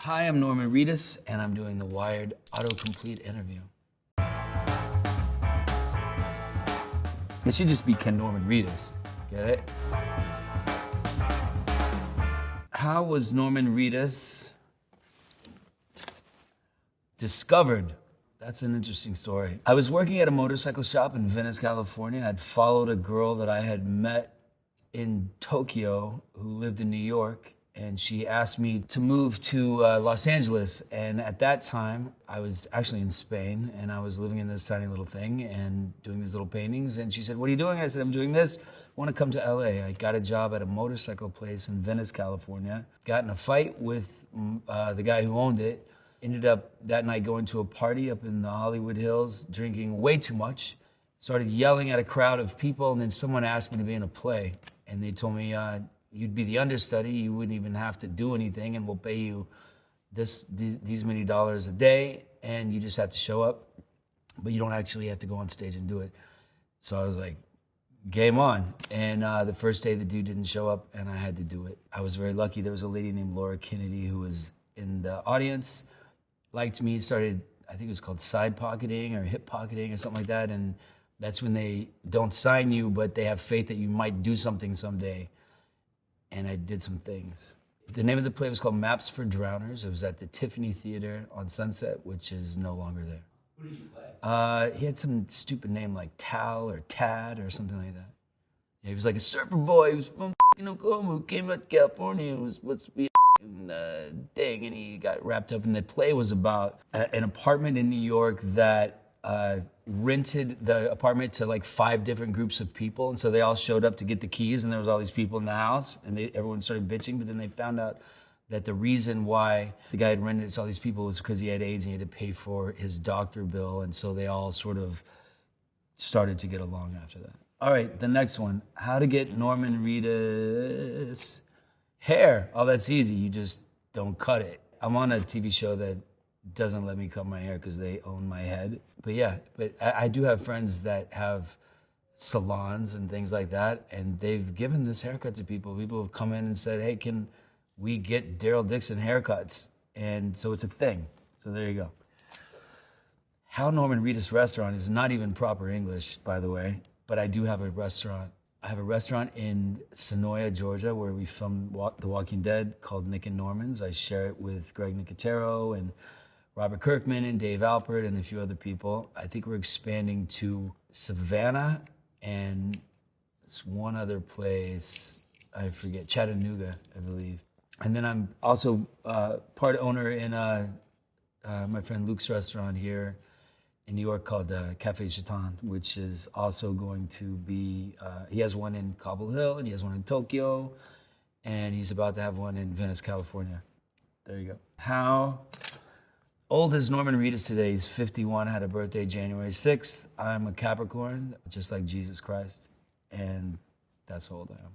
Hi, I'm Norman Reedus, and I'm doing the Wired autocomplete interview. It should just be Ken Norman Reedus. Get it? How was Norman Reedus discovered? That's an interesting story. I was working at a motorcycle shop in Venice, California. I'd followed a girl that I had met in Tokyo who lived in New York, and she asked me to move to Los Angeles. And at that time, I was actually in Spain, and I was living in this tiny little thing and doing these little paintings. And she said, "What are you doing?" I said, "I'm doing this. I want to come to LA." I got a job at a motorcycle place in Venice, California. Got in a fight with the guy who owned it. Ended up that night going to a party up in the Hollywood Hills, drinking way too much. Started yelling at a crowd of people, and then someone asked me to be in a play. And they told me, you'd be the understudy, you wouldn't even have to do anything, and we'll pay you these many dollars a day, and you just have to show up, but you don't actually have to go on stage and do it. So I was like, game on. And the first day the dude didn't show up, and I had to do it. I was very lucky. There was a lady named Laura Kennedy who was in the audience, liked me, started, I think it was called side pocketing or hip pocketing or something like that, and that's when they don't sign you, but they have faith that you might do something someday. And I did some things. The name of the play was called Maps for Drowners. It was at the Tiffany Theater on Sunset, which is no longer there. Who did you play? He had some stupid name like Tal or Tad or something like that. Yeah, he was like a surfer boy. He was from Oklahoma, who came out to California and was supposed to be thing, and he got wrapped up. And the play was about an apartment in New York that rented the apartment to like 5 different groups of people, and so they all showed up to get the keys, and there was all these people in the house, and everyone started bitching. But then they found out that the reason why the guy had rented it to all these people was because he had AIDS and he had to pay for his doctor bill, and so they all sort of started to get along after that. All right, the next one: how to get Norman Reedus hair. Oh, that's easy. You just don't cut it. I'm on a TV show that doesn't let me cut my hair because they own my head. But yeah, I do have friends that have salons and things like that, and they've given this haircut to people. People have come in and said, "Hey, can we get Daryl Dixon haircuts?" And so it's a thing. So there you go. How Norman Reedus Restaurant is not even proper English, by the way, but I do have a restaurant. I have a restaurant in Sonoya, Georgia, where we filmed The Walking Dead, called Nick and Norman's. I share it with Greg Nicotero and Robert Kirkman and Dave Alpert and a few other people. I think we're expanding to Savannah and it's one other place, I forget, Chattanooga, I believe. And then I'm also part owner in my friend Luke's restaurant here in New York called Cafe Chaton, which is also going to be, he has one in Cobble Hill and he has one in Tokyo, and he's about to have one in Venice, California. There you go. How old is Norman Reedus today? He's 51, had a birthday January 6th. I'm a Capricorn, just like Jesus Christ, and that's how old I am.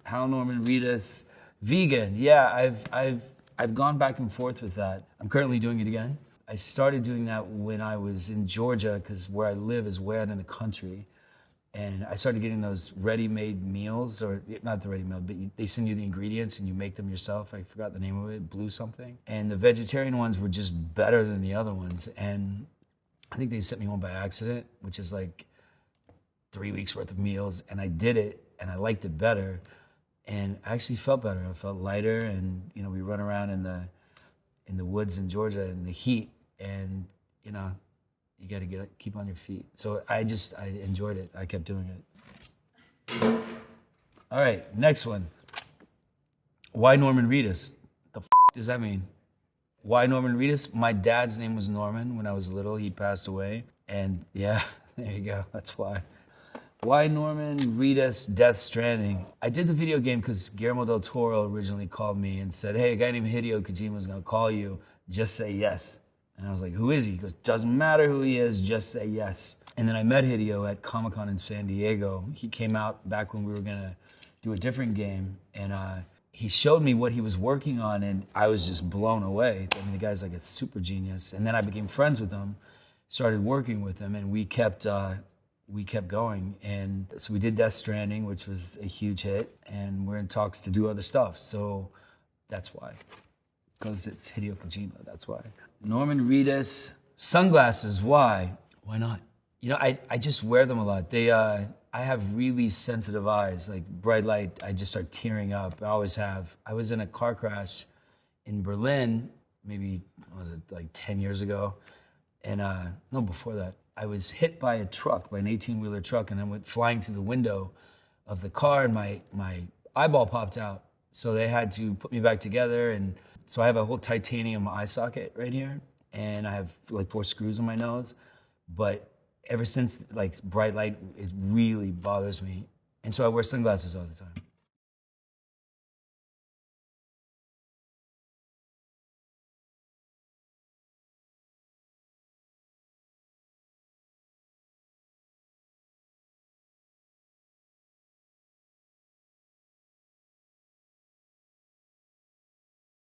How Norman Reedus vegan? Yeah, I've gone back and forth with that. I'm currently doing it again. I started doing that when I was in Georgia, because where I live is way out in the country. And I started getting those ready-made meals, or not the ready-made, but they send you the ingredients and you make them yourself. I forgot the name of it, Blue something. And the vegetarian ones were just better than the other ones. And I think they sent me one by accident, which is like 3 weeks worth of meals. And I did it and I liked it better. And I actually felt better. I felt lighter, and we run around in the woods in Georgia in the heat, and you got to keep on your feet. So I enjoyed it. I kept doing it. All right, next one. Why Norman Reedus? The does that mean? Why Norman Reedus? My dad's name was Norman when I was little. He passed away. And yeah, there you go. That's why. Why Norman Reedus Death Stranding? I did the video game because Guillermo del Toro originally called me and said, "Hey, a guy named Hideo Kojima is going to call you. Just say yes." And I was like, "Who is he?" He goes, "Doesn't matter who he is, just say yes." And then I met Hideo at Comic-Con in San Diego. He came out back when we were going to do a different game, and he showed me what he was working on, and I was just blown away. I mean, the guy's like a super genius. And then I became friends with him, started working with him, and we kept going. And so we did Death Stranding, which was a huge hit, and we're in talks to do other stuff. So that's why. Because it's Hideo Kojima, that's why. Norman Reedus, sunglasses, why? Why not? You know, I just wear them a lot. I have really sensitive eyes, like bright light, I just start tearing up. I always have. I was in a car crash in Berlin, maybe, what was it, like 10 years ago? And no, before that. I was hit by a truck, by an 18-wheeler truck, and I went flying through the window of the car, and my eyeball popped out. So they had to put me back together, and so I have a whole titanium eye socket right here, and I have like 4 screws in my nose. But ever since, like, bright light, it really bothers me. And so I wear sunglasses all the time.